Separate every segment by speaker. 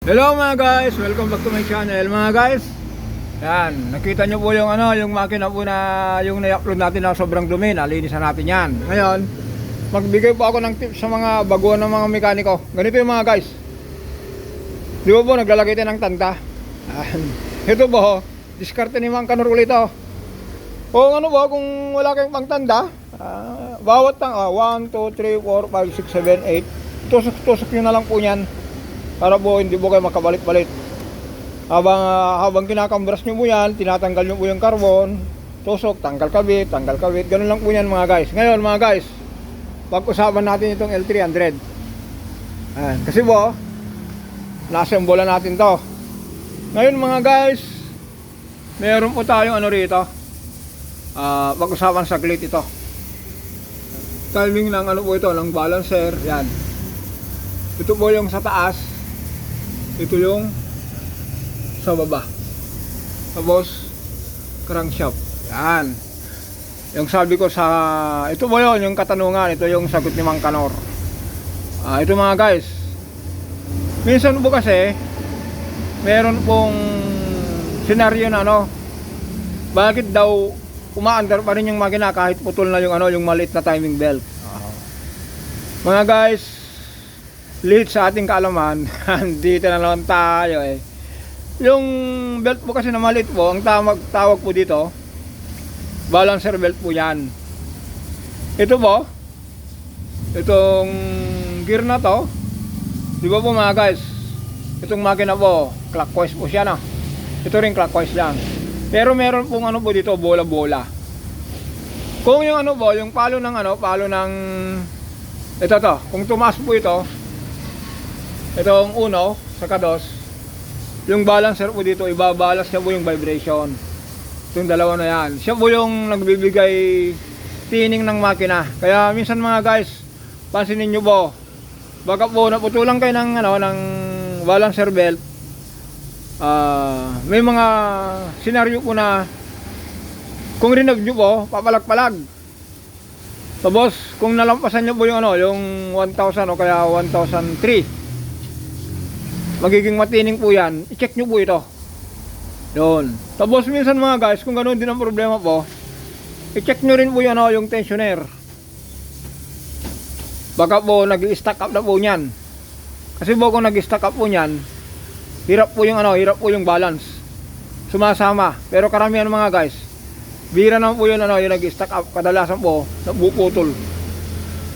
Speaker 1: Hello mga guys, welcome back to my channel mga guys. Yan, nakita nyo po yung yung makina po na yung na-upload natin na sobrang dumi, nalinisan natin yan. Ngayon, magbigay po ako ng tips sa mga baguhan ng mga mekaniko. Ganito yung mga guys. Di ba po naglalagay tayo ng tanda? Ito po, diskarte ni Mang Kanor ulit ito. O ano po, kung wala kayong pangtanda, bawat 1, 2, 3, 4, 5, 6, 7, 8, tusok-tusok nyo na lang po yan. Para po hindi po kayo makabalik-balik. Habang kinakambras nyo po yan, tinatanggal nyo po yung carbon, tusok, tanggal kabit, ganun lang po yan mga guys. Ngayon mga guys, pag-usapan natin itong L300. Kasi po, nasembola natin to. Ngayon mga guys, meron po tayong rito. Pag-usapan saglit ito. Timing ng po ito, ng balancer, yan. Ito po yung sa taas. Ito yung sa baba. Tapos crankshaft. Yan. Yung sabi ko sa ito po yun, yung katanungan. Ito yung sagot ni Mang Kanor. Ito mga guys, minsan po kasi meron pong senaryo na bakit daw umaandar pa rin yung makina kahit putol na yung maliit na timing belt. Mga guys, lead sa ating kaalaman, dito na naman tayo Yung belt po kasi na maliit po, ang tawag po dito, balancer belt po yan. Ito po, itong gear na to, di ba po mga guys, itong makina po, clockwise po siya na. Ito rin clockwise lang. Pero meron pong po dito, bola-bola. Kung yung po, yung palo ng ito to, kung tumaas po ito, itong uno, saka dos, yung balancer po dito, ibabalance niya po yung vibration. Itong dalawa na yan. Siya po yung nagbibigay tining ng makina. Kaya minsan mga guys, pansinin nyo po, baka po naputulang kayo ng, ng balancer belt. May mga senaryo po na kung rinag nyo po, papalag-palag. Tapos, kung nalampasan nyo po yung yung 1,000 o kaya 1,003, magiging matining po yan, i-check nyo po ito doon. Tapos minsan mga guys, kung ganoon din ang problema po, i-check nyo rin po yan yung tensioner. Baka po nag-stack up na po yan. Kasi po kung nag-stack up po yan, hirap po yung balance, sumasama. Pero karamihan mga guys, bira naman po yun yung nag-stack up, kadalasan po nabuputol.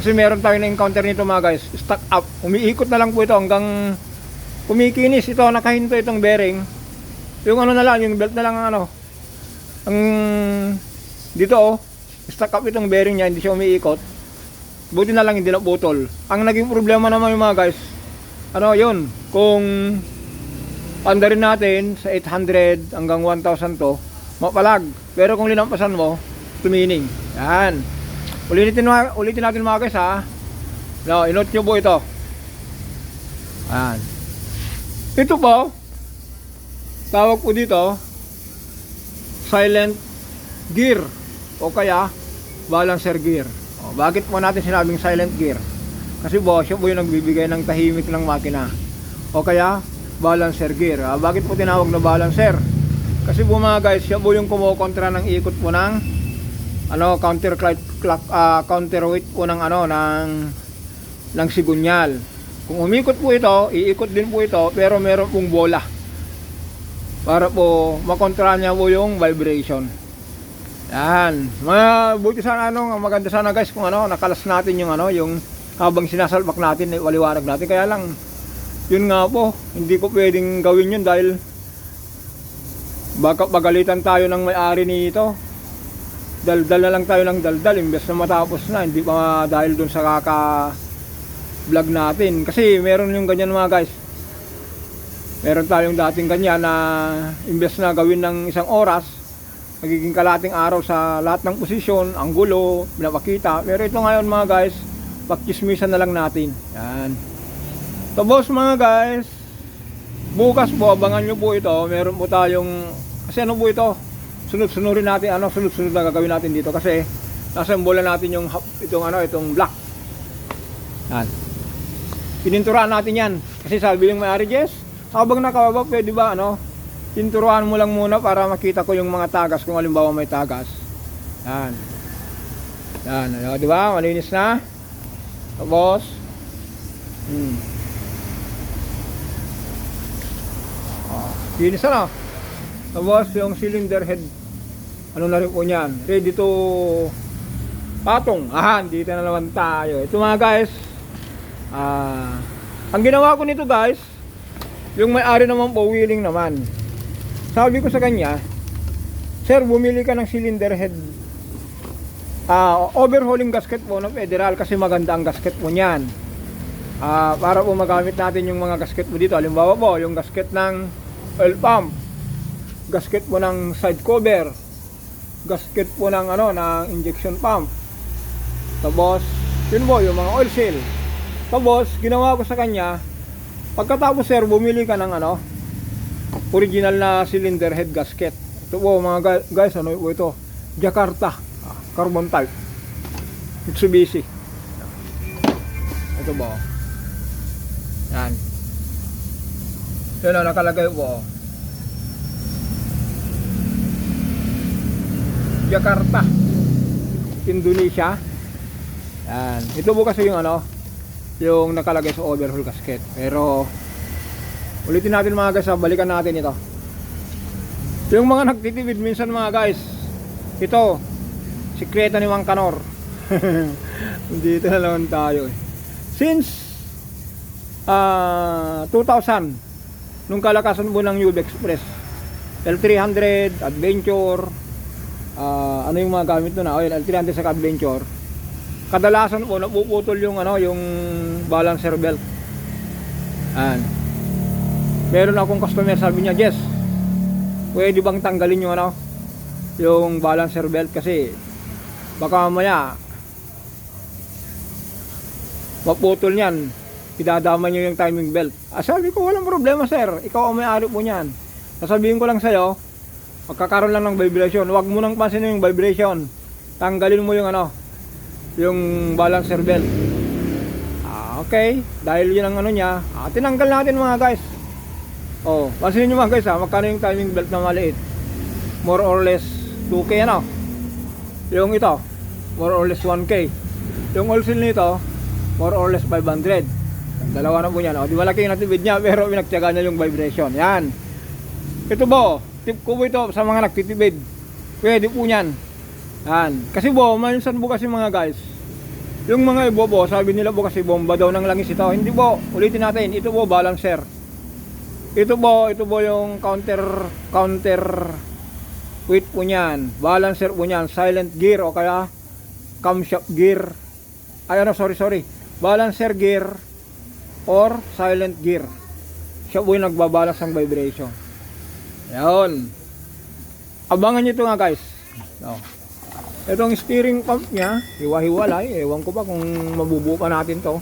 Speaker 1: Kasi meron tayo na encounter nito mga guys, stack up, umiikot na lang po ito hanggang kumikinis ito, nakahinto itong bearing. Yung na lang, yung belt na lang ang dito stack up itong bearing niya, hindi siya umiikot. Buti na lang hindi naputol. Ang naging problema naman yung mga guys, yun, kung pandarin natin sa 800 hanggang 1,000 to, mapalag. Pero kung linampasan mo, tumining. Yan. Ulitin natin mga guys inote nyo po ito. Yan. Ito po, tawag po dito, silent gear o kaya balancer gear. Bakit po natin sinabing silent gear? Kasi po, siya po yung nagbibigay ng tahimik ng makina. O kaya, balancer gear. Bakit po tinawag na balancer? Kasi po mga guys, siya po yung kumukontra ng ikot po ng counterweight po ng ng sigunyal. Kung umikot po ito, iikot din po ito, pero meron pong bola para po makontra niya po yung vibration. Yan. Buti sana maganda sana guys kung nakalas natin yung yung habang sinasalpak natin, waliwanag natin. Kaya lang yun nga po, hindi ko pwedeng gawin yun dahil baka pagalitan tayo ng may-ari nito. Daldal na lang tayo ng daldal imbes na matapos na, hindi pa dahil dun sa vlog natin. Kasi meron yung ganyan mga guys, meron tayong dating ganyan na imbes na gawin ng isang oras, magiging kalating araw sa lahat ng posisyon, anggulo, pinapakita. Pero ito ngayon mga guys, pagkismisan na lang natin. Yan. Tapos mga guys, bukas po, abangan nyo po ito, meron po tayong, kasi po ito, sunod-sunurin natin, sunod-sunod na gagawin natin dito kasi nasembola natin yung itong black. Yan. Pininturaan natin yan. Kasi sabi ng may-ari, Jess, Habang nakababa, pwede ba tinturuan mo lang muna para makita ko yung mga tagas kung halimbawa may tagas. Yan. Yan, di ba? Malinis na. Tapos, linis na. Tapos, yung cylinder head, na rin po niyan. Ready to patong. Dito na naman tayo. Ito mga guys, ang ginawa ko nito guys, yung may-ari naman po, willing naman. Sabi ko sa kanya, sir, bumili ka ng cylinder head, overhauling gasket po ng Federal kasi maganda ang gasket po niyan. Para po magamit natin yung mga gasket po dito. Halimbawa po, yung gasket ng oil pump, gasket po ng side cover, gasket po ng ng injection pump. Tapos, yun po, yung mga oil seal. Tapos, ginawa ko sa kanya, pagkatapos sir, bumili ka ng original na cylinder head gasket. Ito po mga guys, po ito? Jakarta, carbon type, Mitsubishi. Ito po. Yan. Yan nakalagay po. Jakarta, Indonesia. Yan. Ito po kasi yung yung nakalagay sa overhaul gasket. Pero ulitin natin mga guys, balikan natin ito. Yung mga nagtitipid minsan mga guys, ito sikreto ni Mang Kanor. Dito na naman tayo since 2000, nung kalakasan po ng New Express, L300 Adventure, yung mga gamit doon L300 sa Adventure, kadalasan po napuputol yung yung balancer belt. Meron akong customer, sabi niya, Jess, pwede bang tanggalin yung yung balancer belt kasi baka mamaya maputol niyan, idadama niyo yung timing belt. Sabi ko, walang problema sir, ikaw ang may-ari po niyan. Sasabihin ko lang sa'yo, magkakaroon lang ng vibration, huwag mo nang pansinin yung vibration, tanggalin mo yung yung balancer belt. Okay, dahil yun ang niya, tinanggal natin mga guys. Pansinin nyo mga guys, magkano yung timing belt na maliit? More or less 2K yung ito, more or less 1K. Yung oil seal nito, more or less 500. Dalawa na po yan. Di malaki yung natibid niya, pero pinagtiyaga niya yung vibration. Yan. Ito po, tip ko po ito sa mga nagtitibid. Pwede po yan. Yan. Kasi po, minsan po kasi mga guys, yung mga ibo po, sabi nila po kasi bomba daw ng langis ito. Hindi po, ulitin natin. Ito po, balancer. Ito po yung counter weight po niyan. Balancer po niyan. Silent gear o kaya camshaft gear. Sorry. Balancer gear or silent gear. Siya po yung nagbabalance ng vibration. Ayan. Abangan nyo ito nga guys. Itong steering pump nya, hiwa-hiwalay. Ewan ko pa kung mabubuo pa natin to.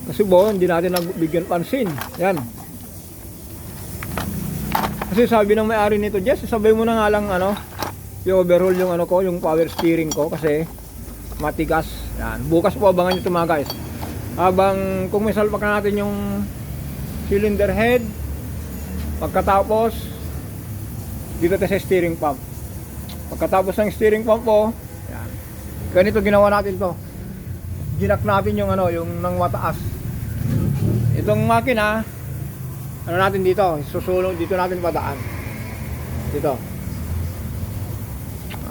Speaker 1: Kasi hindi natin nagbigyan pansin. Yan. Kasi sabi ng may-ari nito, Jess, sabay mo na nga lang yung overhaul yung yung power steering ko kasi matigas. Yan. Bukas po abangan nyo ito mga guys. Habang kung may salpak na natin yung cylinder head, pagkatapos dito tayo sa steering pump. Pagkatapos ng steering pump po, yan. Ganito ginawa natin to. Ginak natin yung yung nang mataas. Itong makina, natin dito, susulong dito natin padaan. Dito.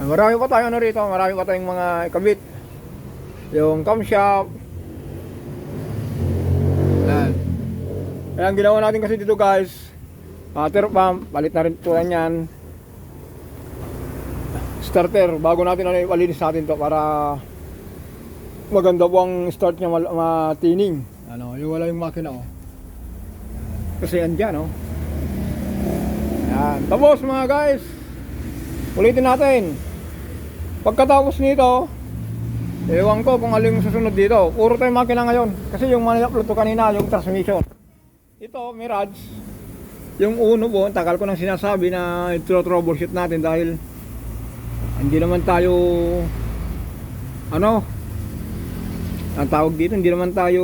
Speaker 1: Marami pa tayo rito, marami pa tayong mga ikabit. Yung camshaft. Yan. Kaya ang ginawa natin kasi dito guys, water pump, palit na rin tulan yan. Starter, bago natin ipalinis natin to para maganda po ang start niya matining. Yung wala yung makina kasi andyan yan. Tapos mga guys, ulitin natin. Pagkatapos nito, ewan ko kung alin yung susunod dito. Puro tayo makina ngayon kasi yung manilaplo to kanina, yung transmission. Ito, Mirage. Yung uno po, tagal ko nang sinasabi na ito-troubleshoot natin dahil hindi naman tayo ang tawag dito, hindi naman tayo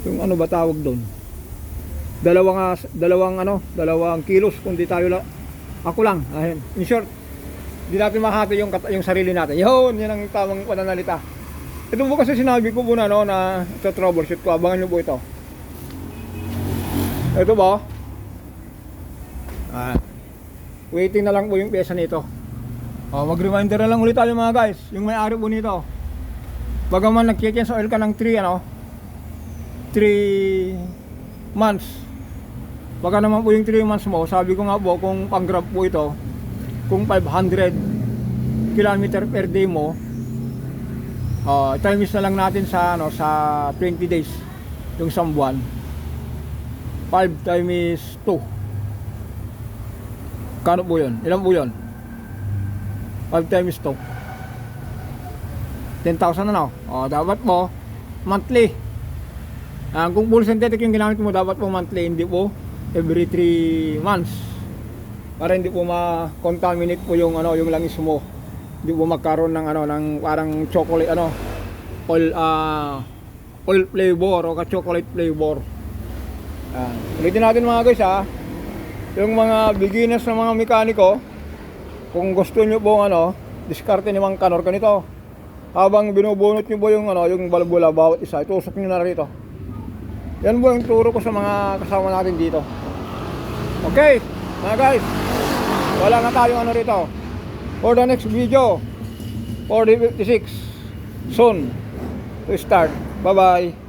Speaker 1: yung ba tawag doon, dalawang kilos kundi tayo lang. Ako lang. Ayun. In short, hindi natin makahati yung sarili natin. Yun ang tamang pananalita. Ito po kasi sinabi ko muna no, na sa troubleshoot ko. Abangan nyo po ito. Ito ba? Waiting na lang po yung pyesa nito. Mag-reminder na lang ulit tayo mga guys. Yung may-ari po nito. Bagaman nag-change oil ka ng 3 months. Baka naman po yung 3 months mo, sabi ko nga po kung pang-grab po ito, kung 500 km per day mo, times na lang natin sa sa 20 days yung isang buwan. 5 times 2. Kano po yun? Ilan po yun? 5 times 2. 10,000 na no? Dapat po monthly. Kung full synthetic yung ginamit mo, dapat po monthly, hindi po every 3 months. Para hindi po ma-contaminate po yung yung langis mo. Hindi po magkaroon ng ng parang chocolate oil flavor o chocolate flavor. Ulitin natin mga guys yung mga beginners na mga mekaniko, kung gusto nyo po diskarte ni Mang Kanor ganito. Habang binubunot nyo po yung yung balbula bawat isa, itusok nyo na rito. Yan po yung turo ko sa mga kasama natin dito. Okay, mga guys, wala na tayong rito. For the next video, 4056 soon to start. Bye bye.